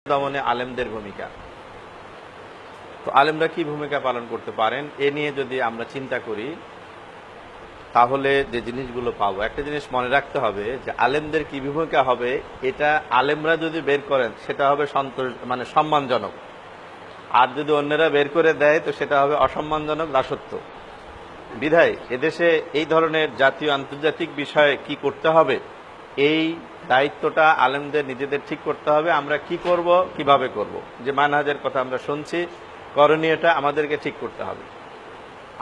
দমনে আলেমদের ভূমিকা। তো আলেমরা কি ভূমিকা পালন করতে পারেন এ নিয়ে যদি আমরা চিন্তা করি তাহলে যে জিনিসগুলো পাবো, একটা জিনিস মনে রাখতে হবে যে আলেমদের কি ভূমিকা হবে, এটা আলেমরা যদি বের করেন সেটা হবে সম্মানজনক, আর যদি অন্যরা বের করে দেয় তো সেটা হবে অসম্মানজনক, দাসত্ব। বিধায় এদেশে এই ধরনের জাতীয় আন্তর্জাতিক বিষয়ে কি করতে হবে, এই দায়িত্বটা আলেমদের নিজেদের ঠিক করতে হবে। আমরা কি করব, কিভাবে করব, যে মানহাজের কথা আমরা শুনছি, করণীয়টা আমাদেরকে ঠিক করতে হবে।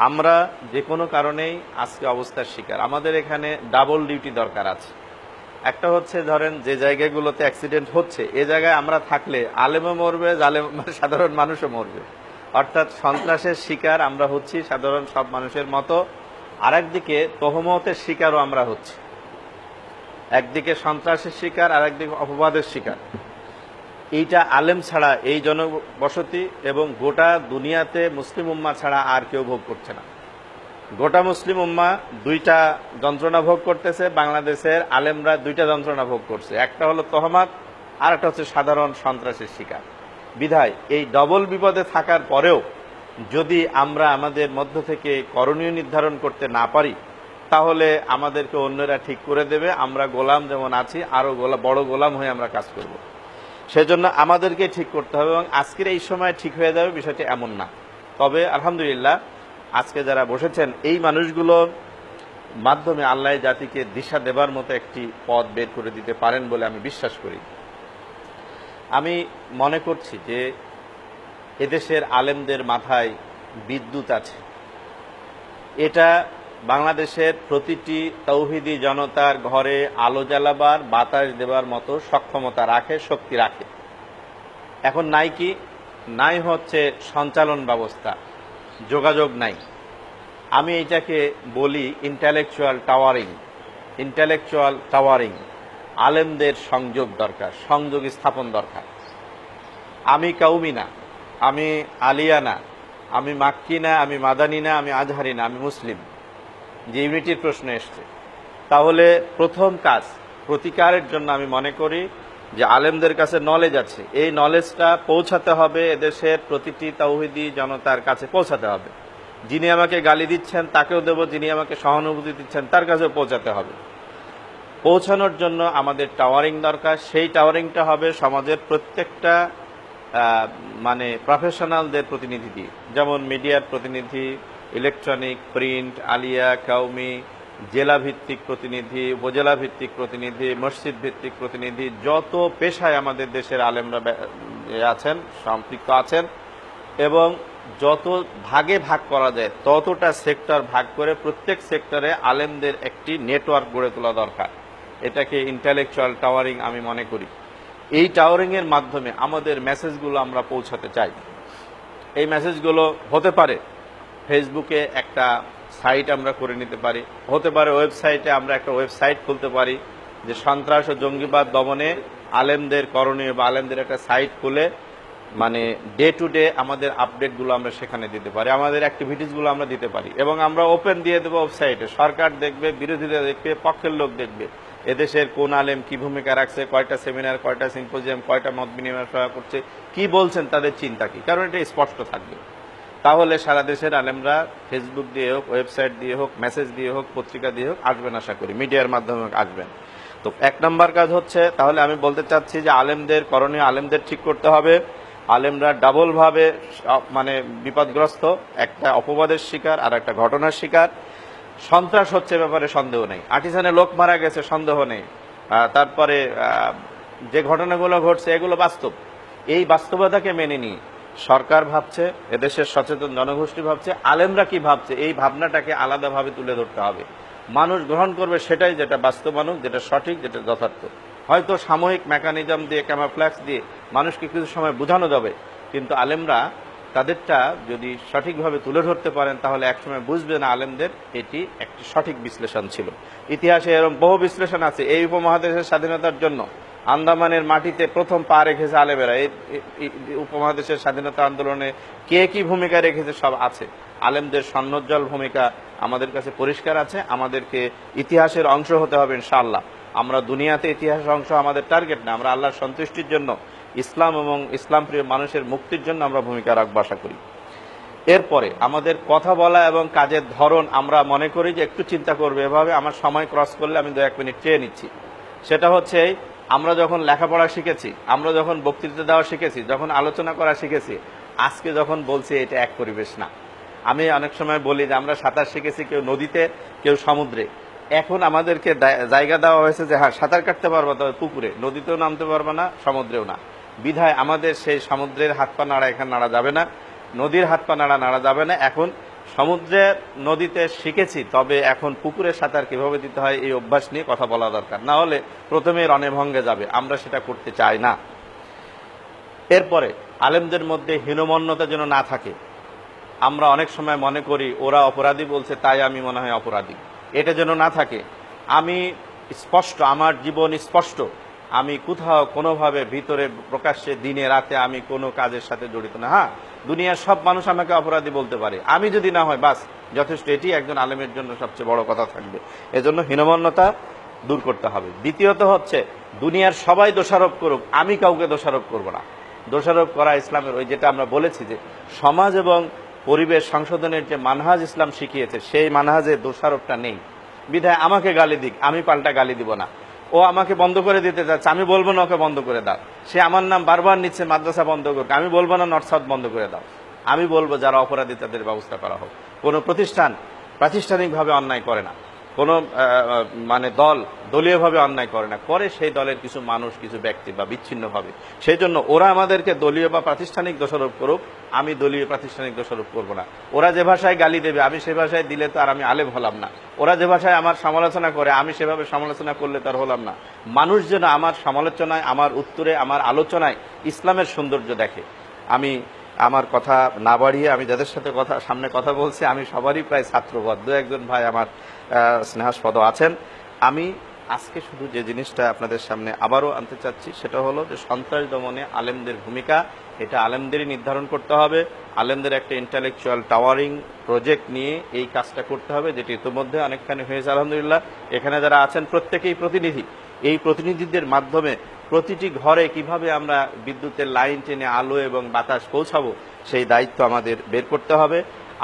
আমরা যে কোনো কারণেই আজকে অবস্থার শিকার, আমাদের এখানে ডাবল ডিউটি দরকার আছে। একটা হচ্ছে ধরেন যে জায়গাগুলোতে অ্যাক্সিডেন্ট হচ্ছে এ জায়গায় আমরা থাকলে আলেমও মরবে, সাধারণ মানুষও মরবে, অর্থাৎ সন্ত্রাসের শিকার আমরা হচ্ছি সাধারণ সব মানুষের মতো। আরেকদিকে তহমতের শিকারও আমরা হচ্ছি, একদিকে সন্ত্রাসের শিকার আর একদিকে অপবাদের শিকার। এইটা আলেম ছাড়া এই জনবসতি এবং গোটা দুনিয়াতে মুসলিম উম্মাহ ছাড়া আর কেউ ভোগ করছে না। গোটা মুসলিম উম্মাহ দুইটা যন্ত্রণা ভোগ করতেছে, বাংলাদেশের আলেমরা দুইটা যন্ত্রণা ভোগ করছে, একটা হলো তহমাত আর একটা হচ্ছে সাধারণ সন্ত্রাসের শিকার। বিধায় এই ডবল বিপদে থাকার পরেও যদি আমরা আমাদের মধ্য থেকে করণীয় নির্ধারণ করতে না পারি তাহলে আমাদেরকে অন্যরা ঠিক করে দেবে, আমরা গোলাম যেমন আছি আরো বড় গোলাম হয়ে আমরা কাজ করব। সেজন্য আমাদেরকে ঠিক করতে হবে, এবং আজকের এই সময় ঠিক হয়ে যাবে বিষয়টি এমন না। তবে আলহামদুলিল্লাহ আজকে যারা বসেছেন এই মানুষগুলোর মাধ্যমে আল্লাহ জাতিকে দিশা দেবার মতো একটি পথ বের করে দিতে পারেন বলে আমি বিশ্বাস করি। আমি মনে করছি যে এদেশের আলেমদের মাথায় বিদ্যুৎ আছে, এটা বাংলাদেশের প্রতিটি তৌহিদি জনতার ঘরে আলো জ্বালাবার, বাতাস দেবার মতো সক্ষমতা রাখে, শক্তি রাখে। এখন নাই হচ্ছে সঞ্চালন ব্যবস্থা, যোগাযোগ নাই। আমি এটাকে বলি ইন্টেলেকচুয়াল টাওয়ারিং। আলেমদের সংযোগ দরকার, সংযোগ স্থাপন দরকার। আমি কাউমি না, আমি আলিয়া না, আমি মাক্কি না, আমি মাদানী না, আমি আজহারি না, আমি মুসলিম। যে ইউনিটির প্রশ্ন এসছে, তাহলে প্রথম কাজ প্রতিকারের জন্য আমি মনে করি যে আলেমদের কাছে নলেজ আছে, এই নলেজটা পৌঁছাতে হবে, এদেশের প্রতিটি তাওহীদি জনতার কাছে পৌঁছাতে হবে। যিনি আমাকে গালি দিচ্ছেন তাকেও দেব, যিনি আমাকে সহানুভূতি দিচ্ছেন তার কাছেও পৌঁছাতে হবে। পৌঁছানোর জন্য আমাদের টাওয়ারিং দরকার। সেই টাওয়ারিংটা হবে সমাজের প্রত্যেকটা প্রফেশনালদের প্রতিনিধি দিয়ে, যেমন মিডিয়ার প্রতিনিধি, ইলেকট্রনিক, প্রিন্ট, আলিয়া, কাউমি, জেলা ভিত্তিক প্রতিনিধি, উপজেলা ভিত্তিক প্রতিনিধি, মসজিদ ভিত্তিক প্রতিনিধি, যত পেশায় আমাদের দেশের আলেমরা আছেন, সম্পৃক্ত আছেন, এবং যত ভাগে ভাগ করা যায় ততটা সেক্টর ভাগ করে প্রত্যেক সেক্টরে আলেমদের একটি নেটওয়ার্ক গড়ে তোলা দরকার। এটাকে ইন্টেলেকচুয়াল টাওয়ারিং আমি মনে করি। এই টাওয়ারিং এর মাধ্যমে আমাদের মেসেজগুলো আমরা পৌঁছাতে চাই। এই মেসেজগুলো হতে পারে ফেসবুকে একটা সাইট আমরা করে নিতে পারি, হতে পারে ওয়েবসাইটে আমরা একটা ওয়েবসাইট খুলতে পারি যে সন্ত্রাস ও জঙ্গিবাদ দমনে আলেমদের করণীয়, বা আলেমদের একটা সাইট খুলে ডে টু ডে আমাদের আপডেটগুলো আমরা সেখানে দিতে পারি, আমাদের অ্যাক্টিভিটিসগুলো আমরা দিতে পারি, এবং আমরা ওপেন দিয়ে দেবো ওয়েবসাইটে। সরকার দেখবে, বিরোধীরা দেখবে, পক্ষের লোক দেখবে এদেশের কোন আলেম কি ভূমিকা রাখছে, কয়টা সেমিনার, কয়টা সিম্পোজিয়াম, কয়টা মত বিনিময় সভা করছে, কি বলছেন, তাদের চিন্তা কি, কারণ এটা স্পষ্ট থাকবে। তাহলে সারা দেশের আলেমরা ফেসবুক দিয়ে হোক, ওয়েবসাইট দিয়ে হোক, মেসেজ দিয়ে হোক, পত্রিকা দিয়ে হোক আসবেন, আশা করি মিডিয়ার মাধ্যমে আসবেন। তো এক নম্বর কাজ হচ্ছে, তাহলে আমি বলতে চাচ্ছি যে আলেমদের করণীয় আলেমদের ঠিক করতে হবে। আলেমরা ডাবল ভাবে বিপদগ্রস্ত, একটা অপবাদের শিকার আর একটা ঘটনার শিকার। সন্ত্রাস হচ্ছে ব্যাপারে সন্দেহ নেই, আর্টিসানে লোক মারা গেছে সন্দেহ নেই, তারপরে যে ঘটনাগুলো ঘটছে এগুলো বাস্তব। এই বাস্তবতাকে মেনে নিয়ে সরকার ভাবছে, এদেশের সচেতন জনগোষ্ঠী ভাবছে, আলেমরা কি ভাবছে, এই ভাবনাটাকে আলাদাভাবে তুলে ধরতে হবে। মানুষ গ্রহণ করবে সেটাই যেটা বাস্তবানুক, যেটা সঠিক, যেটা যথার্থ। হয়তো সাময়িক মেকানিজম দিয়ে, ক্যামাফ্ল্যাক্স দিয়ে মানুষকে কিছু সময় বোঝানো যাবে, কিন্তু আলেমরা তাদেরটা যদি সঠিকভাবে তুলে ধরতে পারেন তাহলে একসময় বুঝবে না আলেমদের এটি একটি সঠিক বিশ্লেষণ ছিল। ইতিহাসে এরকম বহু বিশ্লেষণ আছে। এই উপমহাদেশের স্বাধীনতার জন্য আন্দামানের মাটিতে প্রথম পা রেখেছে আলেমেরা। এই উপমহাদেশের স্বাধীনতা আন্দোলনে কে কি ভূমিকা রেখেছে সব আছে। আলেমদের স্বর্ণোজ্জ্বল ভূমিকা আমাদের কাছে পরিষ্কার আছে। আমাদেরকে ইতিহাসের অংশ হতে হবে ইনশাআল্লাহ। আমরা দুনিয়াতে ইতিহাসের অংশ আমাদের টার্গেট না, আমরা আল্লাহর সন্তুষ্টির জন্য ইসলাম এবং ইসলাম প্রিয় মানুষের মুক্তির জন্য আমরা ভূমিকা রাখবো আশা করি। এরপরে আমাদের কথা বলা এবং কাজের ধরন আমরা মনে করি যে একটু চিন্তা করবে, এভাবে আমার সময় ক্রস করলে আমি 2-1 মিনিট চেয়ে নিচ্ছি। সেটা হচ্ছে আমরা যখন লেখাপড়া শিখেছি, আমরা যখন বক্তৃতা দেওয়া শিখেছি, যখন আলোচনা করা শিখেছি, আজকে যখন বলছি এটা এক পরিবেশ না। আমি অনেক সময় বলি যে আমরা সাঁতার শিখেছি কেউ নদীতে, কেউ সমুদ্রে। এখন আমাদেরকে জায়গা দেওয়া হয়েছে যে হ্যাঁ সাঁতার কাটতে পারবো, তবে পুকুরে, নদীতেও নামতে পারবো না, সমুদ্রেও না। বিধায় আমাদের সেই সমুদ্রের হাত পা নাড়া এখানে নাড়া যাবে না, নদীর হাত পা নাড়া যাবে না। এখন সমুদ্রের নদীতে শিখেছি, তবে এখন পুকুরে সাঁতার কিভাবে দিতে হয় এই অভ্যাস নিয়ে কথা বলা দরকার, না হলে প্রথমে রণে ভঙ্গে যাবে। আমরা সেটা করতে চাই না। এরপরে আলেমদের মধ্যে হীনমন্যতা যেন না থাকে। আমরা অনেক সময় মনে করি ওরা অপরাধী বলছে তাই আমি মনে হয় অপরাধী, এটা যেন না থাকে। আমি স্পষ্ট, আমার জীবন স্পষ্ট, আমি কোথাও কোনোভাবে ভিতরে প্রকাশ্যে দিনে রাতে আমি কোনো কাজের সাথে জড়িত না। হ্যাঁ, দুনিয়ার সব মানুষ আমাকে অপরাধী বলতে পারে, আমি যদি না হয় বাস যথেষ্ট। এটি একজন আলেমের জন্য সবচেয়ে বড় কথা থাকবে। এজন্য হীনমন্যতা দূর করতে হবে। দ্বিতীয়ত হচ্ছে দুনিয়ার সবাই দোষারোপ করুক, আমি কাউকে দোষারোপ করব না। দোষারোপ করা ইসলামের ওই যেটা আমরা বলেছি যে সমাজ এবং পরিবেশ সংশোধনের যে মানহাজ ইসলাম শিখিয়েছে, সেই মানহাজে দোষারোপটা নেই। বিধায় আমাকে গালি দিক, আমি পাল্টা গালি দিব না। ও আমাকে বন্ধ করে দিতে যাচ্ছে, আমি বলবো না ওকে বন্ধ করে দাও। সে আমার নাম বারবার নিচ্ছে, মাদ্রাসা বন্ধ করুক, আমি বলবো না নর্থ সাউথ বন্ধ করে দাও। আমি বলবো যারা অপরাধী তাদের ব্যবস্থা করা হোক। কোনো প্রতিষ্ঠান প্রাতিষ্ঠানিকভাবে অন্যায় করে না, কোনো দল দলীয়ভাবে অন্যায় করে না, করে সেই দলের কিছু মানুষ, কিছু ব্যক্তি বা বিচ্ছিন্নভাবে। সেই জন্য ওরা আমাদেরকে দলীয় বা প্রাতিষ্ঠানিক দোষারোপ করুক, আমি দলীয় প্রাতিষ্ঠানিক দোষারোপ করব না। ওরা যে ভাষায় গালি দেবে আমি সে ভাষায় দিলে তো আর আমি আলেম হলাম না। ওরা যে ভাষায় আমার সমালোচনা করে আমি সেভাবে সমালোচনা করলে তার হলাম না। মানুষ যেন আমার সমালোচনায়, আমার উত্তরে, আমার আলোচনায় ইসলামের সৌন্দর্য দেখে। আমি আমার কথা না বাড়িয়ে, আমি যাদের সাথে সামনে কথা বলছি আমি সবারই প্রায় ছাত্রবৎ, 2-1 ভাই আমার স্নেহাস্পদ আছেন। আমি আজকে শুধু যে জিনিসটা আপনাদের সামনে আবারও আনতে চাচ্ছি সেটা হলো যে সন্ত্রাস দমনে আলেমদের ভূমিকা, এটা আলেমদেরই নির্ধারণ করতে হবে। আলেমদের একটা ইন্টালেকচুয়াল টাওয়ারিং প্রজেক্ট নিয়ে এই কাজটা করতে হবে, যেটি ইতিমধ্যে অনেকখানি হয়েছে আলহামদুলিল্লাহ। এখানে যারা আছেন প্রত্যেকেই প্রতিনিধি। এই প্রতিনিধিদের মাধ্যমে প্রতিটি ঘরে কিভাবে আমরা বিদ্যুতের লাইন টেনে আলো এবং বাতাস পৌঁছাবো সেই দায়িত্ব আমাদের বের করতে হবে।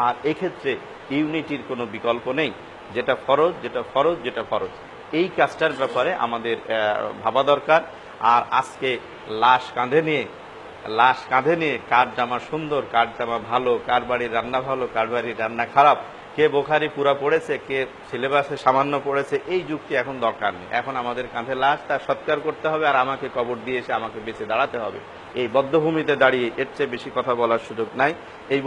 আর এক্ষেত্রে ইউনিটির কোনো বিকল্প নেই। যেটা ফরজ, যেটা ফরজ, যেটা ফরজ, এই কাজটার ব্যাপারে আমাদের ভাবা দরকার। আর আজকে লাশ কাঁধে নিয়ে কার জামা সুন্দর, কার জামা ভালো, কার বাড়ির রান্না ভালো, কার বাড়ির রান্না খারাপ, কে বোখারি পুরা পড়েছে, কে সিলেবাসে সামান্য পড়েছে, এই যুক্তি এখন দরকার নেই। এখন আমাদের কাঁধে লাশ, তার সৎকার করতে হবে, আর আমাকে কবর দিয়ে এসে আমাকে বেঁচে দাঁড়াতে হবে। এই বদ্ধভূমিতে দাঁড়িয়ে এর চেয়ে বেশি কথা বলার সুযোগ নাই। এই